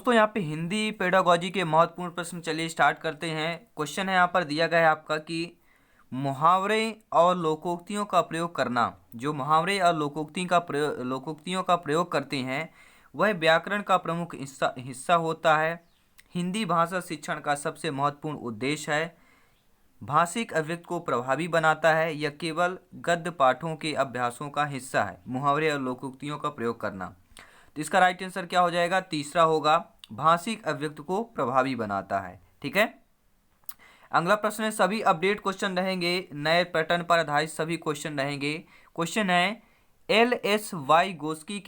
दोस्तों यहाँ पे हिंदी पेडागोजी के महत्वपूर्ण प्रश्न चलिए स्टार्ट करते हैं। क्वेश्चन है यहाँ पर दिया गया है आपका कि मुहावरे और लोकोक्तियों का प्रयोग करना। जो मुहावरे और लोकोक्तियों का प्रयोग करते हैं वह व्याकरण का प्रमुख हिस्सा होता है। हिंदी भाषा शिक्षण का सबसे महत्वपूर्ण उद्देश्य है। भाषिक अभिव्यक्ति को प्रभावी बनाता है। यह केवल गद्य पाठों के अभ्यासों का हिस्सा है, मुहावरे और लोकोक्तियों का प्रयोग करना। तो इसका राइट आंसर क्या हो जाएगा? तीसरा होगा, भाषिक अभिव्यक्ति को प्रभावी बनाता है। ठीक है। अगला प्रश्न है, सभी अपडेट क्वेश्चन रहेंगे, नए पैटर्न पर आधारित सभी क्वेश्चन रहेंगे। क्वेश्चन है, एल एस वाई गोस्की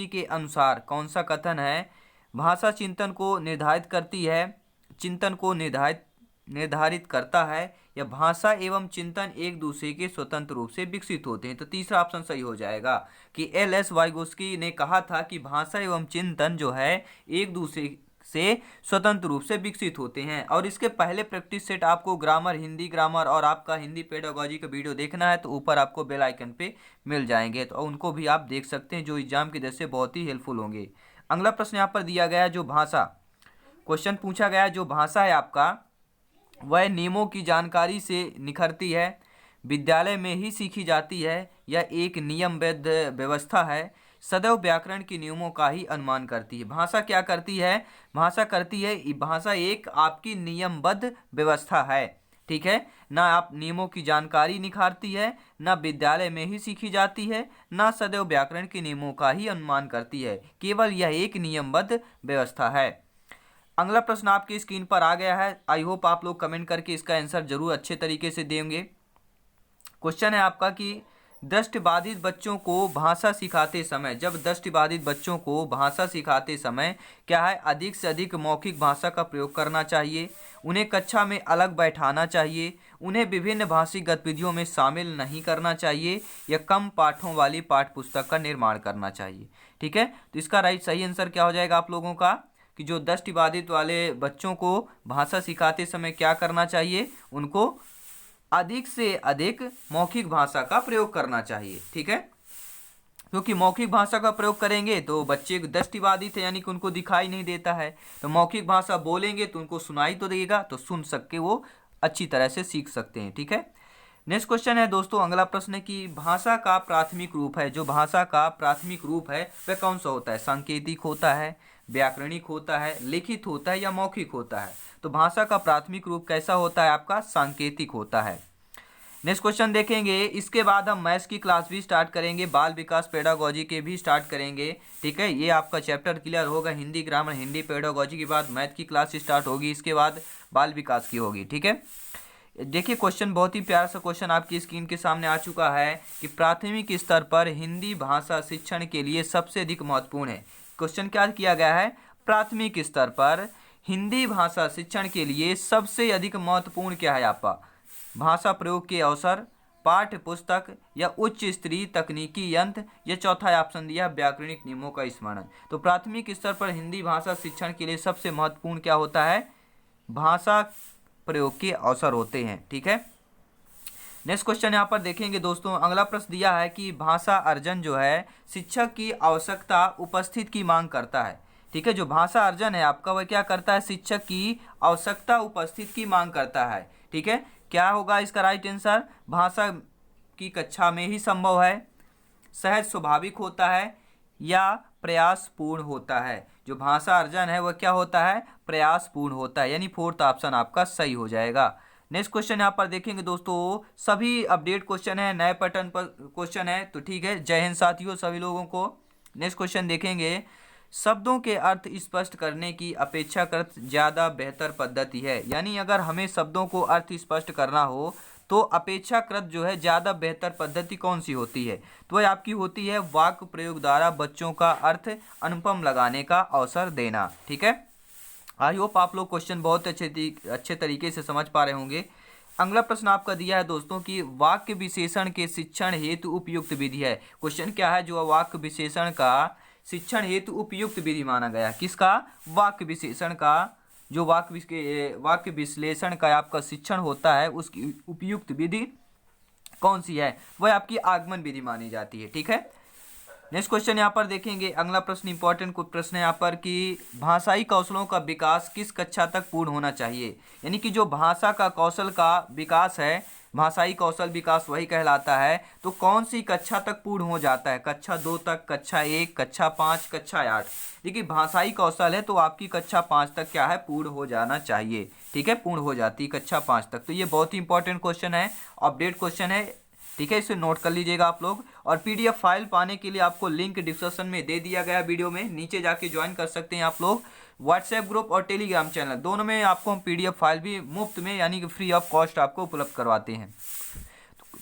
के अनुसार कौन सा कथन है भाषा चिंतन को निर्धारित करता है या भाषा एवं चिंतन एक दूसरे के स्वतंत्र रूप से विकसित होते हैं। तो तीसरा ऑप्शन सही हो जाएगा कि एल एस वाइगोस्की ने कहा था कि भाषा एवं चिंतन जो है एक दूसरे से स्वतंत्र रूप से विकसित होते हैं। और इसके पहले प्रैक्टिस सेट आपको ग्रामर, हिंदी ग्रामर और आपका हिंदी पेडागोजी का वीडियो देखना है तो ऊपर आपको बेल आइकन पे मिल जाएंगे, तो उनको भी आप देख सकते हैं, जो एग्जाम की दृष्टि से बहुत ही हेल्पफुल होंगे। अगला प्रश्न यहाँ पर दिया गया है, जो भाषा क्वेश्चन पूछा गया है, जो भाषा है आपका वह नियमों की जानकारी से निखरती है, विद्यालय में ही सीखी जाती है, यह एक नियमबद्ध व्यवस्था है, सदैव व्याकरण के नियमों का ही अनुमान करती है। भाषा क्या करती है? भाषा एक आपकी नियमबद्ध व्यवस्था है। ठीक है ना, आप नियमों की जानकारी निखारती है, ना विद्यालय में ही सीखी जाती है, ना सदैव व्याकरण के नियमों का ही अनुमान करती है, केवल यह एक नियमबद्ध व्यवस्था है। अगला प्रश्न आपकी स्क्रीन पर आ गया है। आई होप आप लोग कमेंट करके इसका आंसर जरूर अच्छे तरीके से देंगे। क्वेश्चन है आपका कि दृष्टिबाधित बच्चों को भाषा सिखाते समय, जब दृष्टिबाधित बच्चों को भाषा सिखाते समय क्या है, अधिक से अधिक मौखिक भाषा का प्रयोग करना चाहिए, उन्हें कक्षा में अलग बैठाना चाहिए, उन्हें विभिन्न भाषिक गतिविधियों में शामिल नहीं करना चाहिए, या कम पाठों वाली पाठ्य पुस्तक का निर्माण करना चाहिए। ठीक है, तो इसका राइट सही आंसर क्या हो जाएगा आप लोगों का कि जो दृष्टिबाधित वाले बच्चों को भाषा सिखाते समय क्या करना चाहिए, उनको अधिक से अधिक मौखिक भाषा का प्रयोग करना चाहिए। ठीक है, क्योंकि मौखिक भाषा का प्रयोग करेंगे तो बच्चे दृष्टिबाधित है यानी कि उनको दिखाई नहीं देता है, तो मौखिक भाषा बोलेंगे तो उनको सुनाई तो देगा, तो सुन सके वो अच्छी तरह से सीख सकते हैं। ठीक है, नेक्स्ट क्वेश्चन है दोस्तों, अगला प्रश्न है कि भाषा का प्राथमिक रूप है, जो भाषा का प्राथमिक रूप है वह कौन सा होता है? सांकेतिक होता है, व्याकरणिक होता है, लिखित होता है, या मौखिक होता है? तो भाषा का प्राथमिक रूप कैसा होता है आपका? सांकेतिक होता है। नेक्स्ट क्वेश्चन देखेंगे, इसके बाद हम मैथ्स की क्लास भी स्टार्ट करेंगे, बाल विकास पेडागोजी के भी स्टार्ट करेंगे। ठीक है, ये आपका चैप्टर क्लियर होगा, हिंदी ग्रामर, हिंदी पेडागोजी के बाद मैथ की क्लास स्टार्ट होगी, इसके बाद बाल विकास की होगी। ठीक है, देखिए क्वेश्चन बहुत ही प्यारा सा क्वेश्चन आपकी स्क्रीन के सामने आ चुका है कि प्राथमिक स्तर पर हिंदी भाषा शिक्षण के लिए सबसे अधिक महत्वपूर्ण है। क्वेश्चन क्या किया गया है? प्राथमिक स्तर पर हिंदी भाषा शिक्षण के लिए सबसे अधिक महत्वपूर्ण क्या है आपका? भाषा प्रयोग के अवसर, पाठ्य पुस्तक, या उच्च स्तरीय तकनीकी यंत्र, या चौथा ऑप्शन दिया व्याकरणिक नियमों का स्मरण। तो प्राथमिक स्तर पर हिंदी भाषा शिक्षण के लिए सबसे महत्वपूर्ण क्या होता है? भाषा प्रयोग के अवसर होते हैं। ठीक है, नेक्स्ट क्वेश्चन यहाँ पर देखेंगे दोस्तों, अगला प्रश्न दिया है कि भाषा अर्जन जो है शिक्षक की आवश्यकता उपस्थित की मांग करता है। ठीक है, जो भाषा अर्जन है आपका वह क्या करता है? शिक्षक की आवश्यकता उपस्थित की मांग करता है। ठीक है, क्या होगा इसका राइट आंसर? भाषा की कक्षा में ही संभव है, सहज स्वाभाविक होता है, या प्रयासपूर्ण होता है। जो भाषा अर्जन है वह क्या होता है? प्रयासपूर्ण होता है, यानी फोर्थ ऑप्शन आपका सही हो जाएगा। नेक्स्ट क्वेश्चन यहाँ पर देखेंगे दोस्तों, सभी अपडेट क्वेश्चन है, नए पैटर्न पर क्वेश्चन है, तो ठीक है, जय हिंद साथियों सभी लोगों को। नेक्स्ट क्वेश्चन देखेंगे, शब्दों के अर्थ स्पष्ट करने की अपेक्षाकृत ज़्यादा बेहतर पद्धति है, यानी अगर हमें शब्दों को अर्थ स्पष्ट करना हो तो अपेक्षाकृत जो है ज़्यादा बेहतर पद्धति कौन सी होती है? तो वह आपकी होती है वाक्य प्रयोग द्वारा बच्चों का अर्थ अनुपम लगाने का अवसर देना। ठीक है, आई होप आप लोग क्वेश्चन बहुत अच्छे तरीके से समझ पा रहे होंगे। अगला प्रश्न आपका दिया है दोस्तों कि वाक्य विशेषण के शिक्षण हेतु उपयुक्त विधि है। क्वेश्चन क्या है? जो वाक्य विशेषण का शिक्षण हेतु उपयुक्त विधि माना गया, किसका? वाक्य विशेषण का, जो वाक्य विश्लेषण का आपका शिक्षण होता है उसकी उपयुक्त विधि कौन सी है? वह आपकी आगमन विधि मानी जाती है। ठीक है, नेक्स्ट क्वेश्चन यहाँ पर देखेंगे, अगला प्रश्न इंपॉर्टेंट प्रश्न है यहाँ पर कि भाषाई कौशलों का विकास किस कक्षा तक पूर्ण होना चाहिए। यानी कि जो भाषा का कौशल का विकास है, भाषाई कौशल विकास वही कहलाता है, तो कौन सी कक्षा तक पूर्ण हो जाता है? कक्षा 2 तक, कक्षा 1, कक्षा 5, कक्षा 8। देखिए भाषाई कौशल है तो आपकी कक्षा 5 तक क्या है, पूर्ण हो जाना चाहिए। ठीक है, पूर्ण हो जाती है कक्षा 5 तक। तो ये बहुत ही इंपॉर्टेंट क्वेश्चन है, अपडेट क्वेश्चन है। ठीक है, इसे नोट कर लीजिएगा आप लोग। और पीडीएफ फाइल पाने के लिए आपको लिंक डिस्क्रिप्शन में दे दिया गया, वीडियो में नीचे जाके ज्वाइन कर सकते हैं आप लोग। व्हाट्सएप ग्रुप और टेलीग्राम चैनल दोनों में आपको हम पीडीएफ फाइल भी मुफ्त में यानी कि फ्री ऑफ कॉस्ट आपको उपलब्ध करवाते हैं।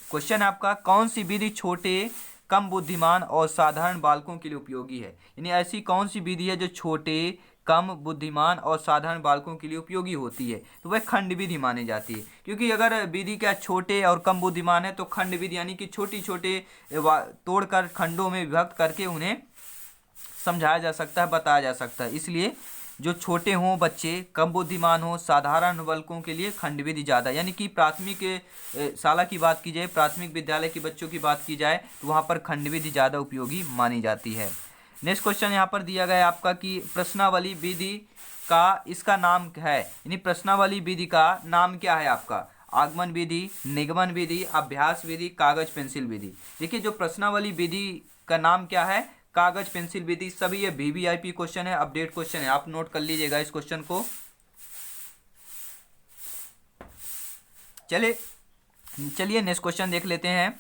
क्वेश्चन है आपका, कौन सी विधि छोटे, कम बुद्धिमान और साधारण बालकों के लिए उपयोगी है? यानी ऐसी कौन सी विधि है जो छोटे, कम बुद्धिमान और साधारण बालकों के लिए उपयोगी होती है? तो वह खंड विधि मानी जाती है। क्योंकि अगर विधि क्या छोटे और कम बुद्धिमान है तो खंड विधि यानी कि छोटी छोटे तोड़कर खंडों में विभक्त करके उन्हें समझाया जा सकता है, बताया जा सकता है। इसलिए जो छोटे हों बच्चे, कम बुद्धिमान हो, साधारण बालकों के लिए खंड विधि ज़्यादा, यानी कि प्राथमिक शाला की बात की जाए, प्राथमिक विद्यालय के बच्चों की बात की जाए तो वहाँ पर खंड विधि ज़्यादा उपयोगी मानी जाती है। नेक्स्ट क्वेश्चन यहाँ पर दिया गया है आपका कि प्रश्नावली विधि का इसका नाम है, यानी प्रश्नावली विधि का नाम क्या है आपका? आगमन विधि, निगमन विधि, अभ्यास विधि, कागज पेंसिल विधि। देखिए जो प्रश्नावली विधि का नाम क्या है, कागज पेंसिल विधि। सभी ये वीवीआईपी क्वेश्चन है, अपडेट क्वेश्चन है, आप नोट कर लीजिएगा इस क्वेश्चन को। चलिए नेक्स्ट क्वेश्चन देख लेते हैं।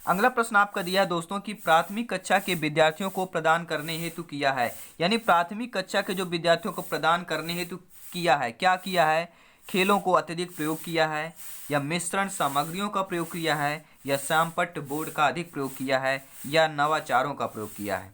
अगला प्रश्न आपका दिया है दोस्तों कि प्राथमिक कक्षा के विद्यार्थियों को प्रदान करने हेतु किया है। यानी प्राथमिक कक्षा के जो विद्यार्थियों को प्रदान करने हेतु किया है, क्या किया है? खेलों को अत्यधिक प्रयोग किया है, या मिश्रण सामग्रियों का प्रयोग किया है, या श्यामपट्ट बोर्ड का अधिक प्रयोग किया है, या नवाचारों का प्रयोग किया है?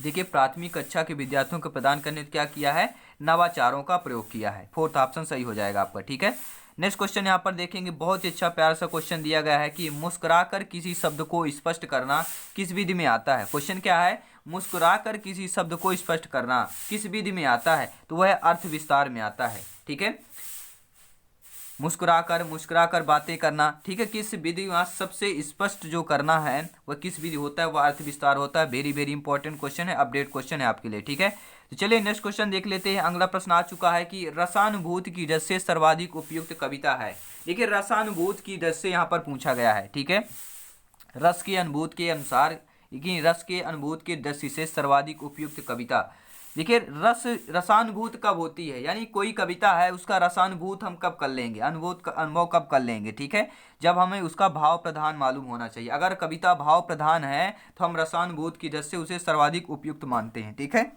देखिए प्राथमिक कक्षा के विद्यार्थियों को प्रदान करने क्या किया है? नवाचारों का प्रयोग किया है। फोर्थ ऑप्शन सही हो जाएगा आपका। ठीक है, नेक्स्ट क्वेश्चन यहाँ पर देखेंगे, बहुत ही अच्छा प्यारा सा क्वेश्चन दिया गया है कि मुस्कुराकर किसी शब्द को स्पष्ट करना किस विधि में आता है? क्वेश्चन क्या है? मुस्कुराकर किसी शब्द को स्पष्ट करना किस विधि में आता है? तो वह अर्थ विस्तार में आता है। ठीक है, मुस्कुराकर बातें करना। ठीक है, किस विधि में सबसे स्पष्ट जो करना है वह किस विधि होता है? वह अर्थ विस्तार होता है। वेरी वेरी इंपॉर्टेंट क्वेश्चन है, अपडेट क्वेश्चन है आपके लिए। ठीक है, तो चलिए नेक्स्ट क्वेश्चन देख लेते हैं। अगला प्रश्न आ चुका है कि रसानुभूति की रस से सर्वाधिक उपयुक्त कविता है। देखिए रसानुभूति की रस से यहाँ पर पूछा गया है। ठीक है, रस के अनुभूत के अनुसार, रस के अनुभूत के दृष्टि से सर्वाधिक उपयुक्त कविता। देखिए रसानुभूत कब होती है, यानी कोई कविता है उसका रसानुभूत हम कब कर लेंगे, अनुभव कब कर लेंगे? ठीक है, जब हमें उसका भाव प्रधान मालूम होना चाहिए। अगर कविता भाव प्रधान है तो हम रसानुभूत की दृष्टि से उसे सर्वाधिक उपयुक्त मानते हैं। ठीक है,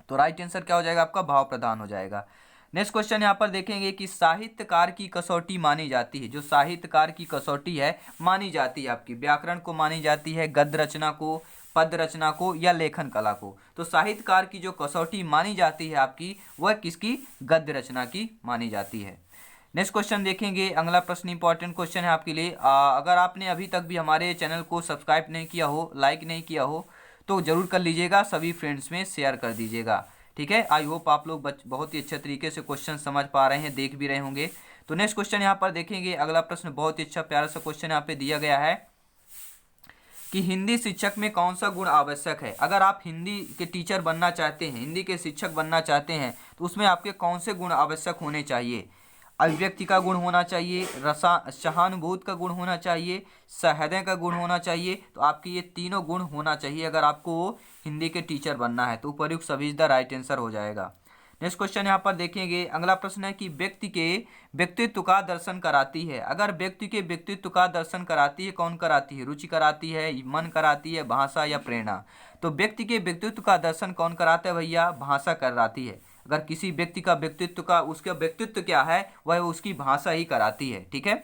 तो राइट आंसर क्या हो जाएगा आपका? भाव प्रधान हो जाएगा। नेक्स्ट क्वेश्चन यहाँ पर देखेंगे कि साहित्यकार की कसौटी मानी जाती है। जो साहित्यकार की कसौटी है मानी जाती है आपकी, व्याकरण को मानी जाती है, गद्य रचना को, पद रचना को, या लेखन कला को। तो साहित्यकार की जो कसौटी मानी जाती है आपकी, वह किसकी? गद्य रचना की मानी जाती है। नेक्स्ट क्वेश्चन देखेंगे। अगला प्रश्न इंपॉर्टेंट क्वेश्चन है आपके लिए। अगर आपने अभी तक भी हमारे चैनल को सब्सक्राइब नहीं किया हो, लाइक नहीं किया हो, तो जरूर कर लीजिएगा, सभी फ्रेंड्स में शेयर कर दीजिएगा। ठीक है, आई होप आप लोग बहुत ही अच्छे तरीके से क्वेश्चन समझ पा रहे हैं, देख भी रहे होंगे। तो नेक्स्ट क्वेश्चन यहाँ पर देखेंगे। अगला प्रश्न बहुत ही अच्छा प्यारा सा क्वेश्चन यहाँ पे दिया गया है कि हिंदी शिक्षक में कौन सा गुण आवश्यक है? अगर आप हिंदी के टीचर बनना चाहते हैं, हिंदी के शिक्षक बनना चाहते हैं, तो उसमें आपके कौन से गुण आवश्यक होने चाहिए? अभिव्यक्ति का गुण होना चाहिए, सहानुभूति का गुण होना चाहिए, सहृदय का गुण होना चाहिए। तो आपके ये तीनों गुण होना चाहिए अगर आपको हिंदी के टीचर बनना है। तो उपर्युक्त सभी द राइट आंसर हो जाएगा। नेक्स्ट क्वेश्चन यहाँ पर देखेंगे। अगला प्रश्न है कि व्यक्ति के व्यक्तित्व का दर्शन कराती है। अगर व्यक्ति के व्यक्तित्व का दर्शन कराती है, कौन कराती है? रुचि कराती है, मन कराती है, भाषा या प्रेरणा? तो व्यक्ति के व्यक्तित्व का दर्शन कौन कराता है भैया? भाषा कराती है। अगर किसी व्यक्ति का व्यक्तित्व का, उसका व्यक्तित्व क्या है, वह उसकी भाषा ही कराती है। ठीक है,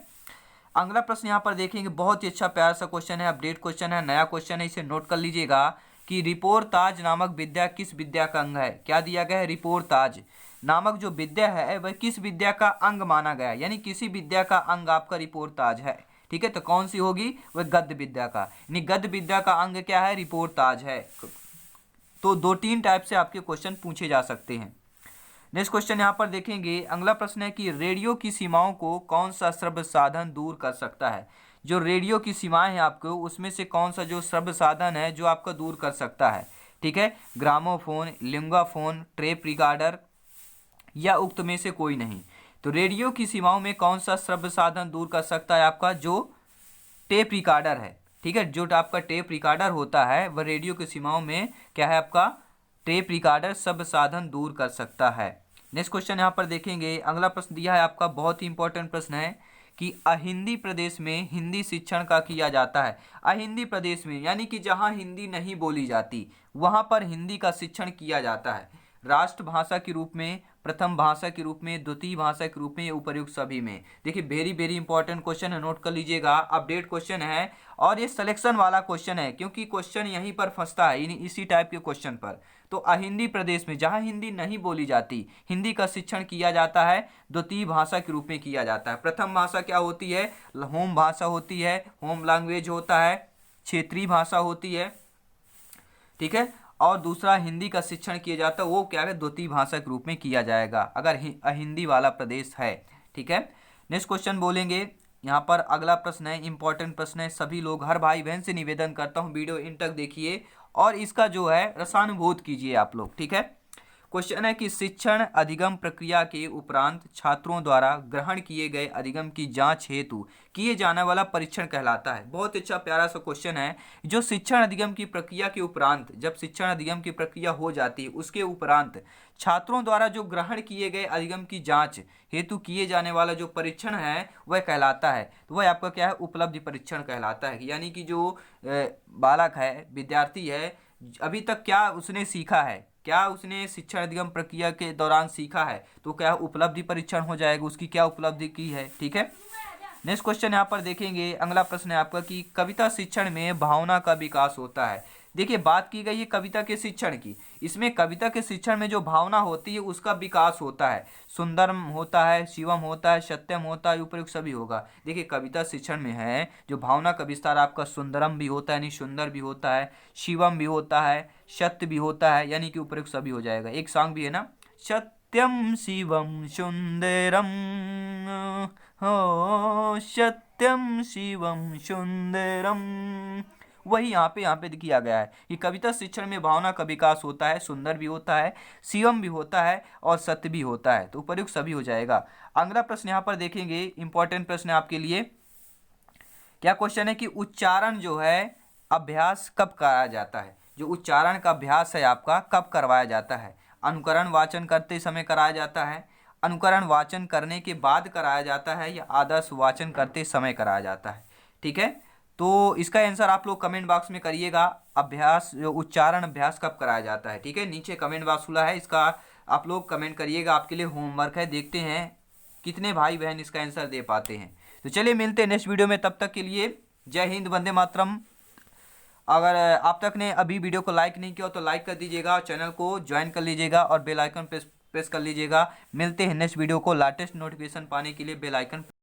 अगला प्रश्न यहाँ पर देखेंगे। बहुत ही अच्छा प्यारा सा क्वेश्चन है, अपडेट क्वेश्चन है, नया क्वेश्चन है, इसे नोट कर लीजिएगा कि रिपोर्ताज नामक विद्या किस विद्या का अंग है? क्या दिया गया है? रिपोर्ताज नामक जो विद्या है वह किस विद्या का अंग माना गया है? यानी किसी विद्या का अंग आपका रिपोर्ताज है। ठीक है, तो कौन सी होगी? वह गद्य विद्या का, यानी गद्य विद्या का अंग क्या है? रिपोर्ताज है। तो 2-3 टाइप से आपके क्वेश्चन पूछे जा सकते हैं। नेक्स्ट क्वेश्चन यहाँ पर देखेंगे। अगला प्रश्न है कि रेडियो की सीमाओं को कौन सा श्रव्य साधन दूर कर सकता है? जो रेडियो की सीमाएं हैं आपको, उसमें से कौन सा जो श्रव्य साधन है जो आपका दूर कर सकता है, ठीक है, ग्रामोफोन, लिंगाफोन, टेप रिकॉर्डर या उक्त में से कोई नहीं। तो रेडियो की सीमाओं में कौन सा श्रव्य साधन दूर कर सकता है आपका, जो टेप रिकॉर्डर है, ठीक है, जो आपका टेप रिकॉर्डर होता है वह रेडियो की सीमाओं में क्या है आपका, टेप रिकॉर्डर शब्द साधन दूर कर सकता है। नेक्स्ट क्वेश्चन यहाँ पर देखेंगे, अगला प्रश्न दिया है आपका, बहुत ही इंपॉर्टेंट प्रश्न है कि अहिंदी प्रदेश में हिंदी शिक्षण का किया जाता है। अहिंदी प्रदेश में यानी कि जहाँ हिंदी नहीं बोली जाती वहाँ पर हिंदी का शिक्षण किया जाता है। राष्ट्रभाषा के रूप में, प्रथम भाषा के रूप में, द्वितीय भाषा के रूप में, उपर्युक्त सभी में। देखिए वेरी वेरी इंपॉर्टेंट क्वेश्चन है, नोट कर लीजिएगा, अपडेट क्वेश्चन है और ये सिलेक्शन वाला क्वेश्चन है क्योंकि क्वेश्चन यहीं पर फंसता है, इसी टाइप के क्वेश्चन पर। तो अहिंदी प्रदेश में जहाँ हिंदी नहीं बोली जाती हिंदी का शिक्षण किया जाता है, द्वितीय भाषा के रूप में किया जाता है। प्रथम भाषा क्या होती है, होम भाषा होती है, होम लैंग्वेज होता है, क्षेत्रीय भाषा होती है, ठीक है, और दूसरा हिंदी का शिक्षण किया जाता है वो क्या है, द्वितीय भाषा के रूप में किया जाएगा अगर अहिंदी वाला प्रदेश है, ठीक है। नेक्स्ट क्वेश्चन बोलेंगे, यहाँ पर अगला प्रश्न है, इंपॉर्टेंट प्रश्न है, सभी लोग, हर भाई बहन से निवेदन करता हूँ वीडियो इन तक देखिए और इसका जो है रसानुभूत कीजिए आप लोग, ठीक है। क्वेश्चन है कि शिक्षण अधिगम प्रक्रिया के उपरांत छात्रों द्वारा ग्रहण किए गए अधिगम की जांच हेतु किए जाने वाला परीक्षण कहलाता है। बहुत अच्छा प्यारा सा क्वेश्चन है। जो शिक्षण अधिगम की प्रक्रिया के उपरांत, जब शिक्षण अधिगम की प्रक्रिया हो जाती है उसके उपरांत छात्रों द्वारा जो ग्रहण किए गए अधिगम की जांच हेतु किए जाने वाला जो परीक्षण है वह कहलाता है, तो वह आपका क्या है, उपलब्धि परीक्षण कहलाता है। यानी कि जो बालक है, विद्यार्थी है, अभी तक क्या उसने सीखा है, क्या उसने शिक्षण अधिगम प्रक्रिया के दौरान सीखा है, तो क्या उपलब्धि परीक्षण हो जाएगा, उसकी क्या उपलब्धि की है, ठीक है। नेक्स्ट क्वेश्चन यहाँ पर देखेंगे, अगला प्रश्न है आपका कि कविता शिक्षण में भावना का विकास होता है। देखिए बात की गई है कविता के शिक्षण की, इसमें कविता के शिक्षण में जो भावना होती है उसका विकास होता है। सुंदरम होता है, शिवम होता है, सत्यम होता है, उपयुक्त सभी होगा। देखिए कविता शिक्षण में है जो भावना का विस्तार आपका सुंदरम भी होता है यानी सुंदर भी होता है, शिवम भी होता है, सत्य भी होता है यानी कि उपयुक्त सभी हो जाएगा। एक सॉन्ग भी है ना, सत्यम शिवम सुंदरम, हो सत्यम शिवम सुंदरम, वही यहाँ पे किया गया है कि कविता शिक्षण में भावना का विकास होता है, सुंदर भी होता है, शिवम भी होता है और सत्य भी होता है, तो उपयुक्त सभी हो जाएगा। अगला प्रश्न यहाँ पर देखेंगे, इंपॉर्टेंट प्रश्न है आपके लिए। क्या क्वेश्चन है कि उच्चारण जो है अभ्यास कब कराया जाता है, जो उच्चारण का अभ्यास है आपका कब करवाया जाता है। अनुकरण वाचन करते समय कराया जाता है, अनुकरण वाचन करने के बाद कराया जाता है, या आदर्श वाचन करते समय कराया जाता है, ठीक है। तो इसका आंसर आप लोग कमेंट बॉक्स में करिएगा, अभ्यास जो उच्चारण अभ्यास कब कराया जाता है, ठीक है। नीचे कमेंट बॉक्स खुला है, इसका आप लोग कमेंट करिएगा, आपके लिए होमवर्क है, देखते हैं कितने भाई बहन इसका आंसर दे पाते हैं। तो चलिए मिलते हैं नेक्स्ट वीडियो में, तब तक के लिए जय हिंद, वंदे मातरम। अगर आप तक ने अभी वीडियो को लाइक नहीं किया तो लाइक कर दीजिएगा और चैनल को ज्वाइन कर लीजिएगा और बेल आइकन प्रेस कर लीजिएगा। मिलते हैं नेक्स्ट वीडियो को, लेटेस्ट नोटिफिकेशन पाने के लिए बेल आइकन